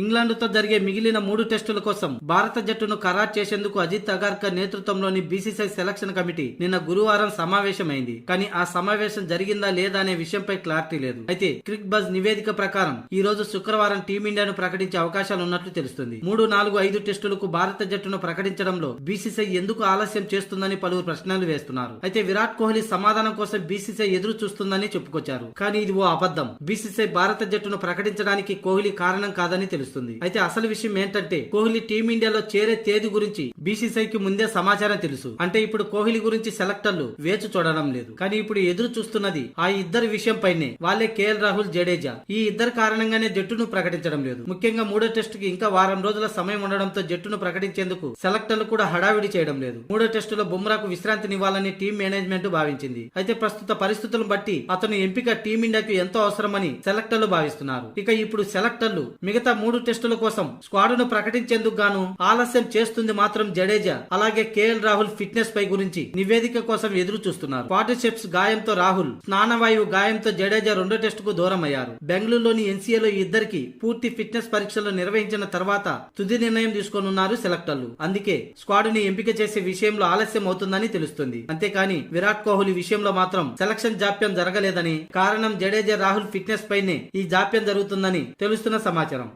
ఇంగ్లాండ్తో జరిగే మిగిలిన 3 టెస్టుల కోసం భారత జట్టును ఖరారు చేసేందుకు అజిత్ అగార్కర్ నేతృత్వంలోని బీసీసీఐ సెలక్షన్ కమిటీ నిన్న గురువారం సమావేశమైంది. కానీ ఆ సమావేశం జరిగిందా లేదా అనే విషయంపై క్లారిటీ లేదు. అయితే క్రిక్ బజ్ నివేదిక ప్రకారం ఈ రోజు శుక్రవారం టీమిండియాను ప్రకటించే అవకాశాలు ఉన్నట్లు తెలుస్తుంది. 3, 4, 5 టెస్టులకు భారత జట్టును ప్రకటించడంలో బీసీసీఐ ఎందుకు ఆలస్యం చేస్తుందని పలువురు ప్రశ్నలు వేస్తున్నారు. అయితే విరాట్ కోహ్లీ సమాధానం కోసం బీసీసీఐ ఎదురు చూస్తుందని చెప్పుకొచ్చారు. కానీ ఇది ఓ అబద్ధం. బీసీసీఐ భారత జట్టును ప్రకటించడానికి కోహ్లీ కారణం కాదని తెలుస్తుంది. అయితే అసలు విషయం ఏంటంటే కోహ్లీ టీమిండియాలో చేరే తేదీ గురించి బీసీసీఐకి ముందే సమాచారం తెలుసు. అంటే ఇప్పుడు కోహ్లీ గురించి సెలెక్టర్లు వేచి చూడడం లేదు. కానీ ఇప్పుడు ఎదురు చూస్తున్నది ఆ ఇద్దరి విషయం పైనే. వాళ్ళే కేఎల్ రాహుల్, జడేజా. ఈ ఇద్దరు కారణంగానే జట్టును ప్రకటించడం లేదు. ముఖ్యంగా 3వ టెస్టుకి ఇంకా వారం రోజుల సమయం ఉండడంతో జట్టును ప్రకటించేందుకు సెలెక్టర్లు కూడా హడావిడి చేయడం లేదు. 3వ టెస్టులో బుమ్రాకు విశ్రాంతినివ్వాలని టీం మేనేజ్మెంట్ భావించింది. అయితే ప్రస్తుత పరిస్థితులను బట్టి అతను ఎంపిక టీమిండియాకు ఎంతో అవసరమని సెలెక్టర్లు భావిస్తున్నారు. ఇక ఇప్పుడు సెలెక్టర్లు మిగతా 3 టెస్టుల కోసం స్క్వాడ్ను ప్రకటించేందుకు గాను ఆలస్యం చేస్తుంది మాత్రం జడేజా, అలాగే కేఎల్ రాహుల్ ఫిట్నెస్ పై గురించి నివేదిక కోసం ఎదురు చూస్తున్నారు. క్వాడ్రిసెప్స్ గాయంతో రాహుల్, స్నానవాయువు గాయంతో జడేజా 2వ టెస్టుకు దూరం అయ్యారు. బెంగళూరులోని ఎన్సీఏలో ఇద్దరికి పూర్తి ఫిట్నెస్ పరీక్షలు నిర్వహించిన తర్వాత తుది నిర్ణయం తీసుకోనున్నారు సెలెక్టర్లు. అందుకే స్క్వాడ్ ని ఎంపిక చేసే విషయంలో ఆలస్యం అవుతుందని తెలుస్తుంది. అంతేకాని విరాట్ కోహ్లీ విషయంలో మాత్రం సెలక్షన్ జాప్యం జరగలేదని, కారణం జడేజా, రాహుల్ ఫిట్నెస్ పైనే ఈ జాప్యం జరుగుతుందని తెలుస్తున్న సమాచారం.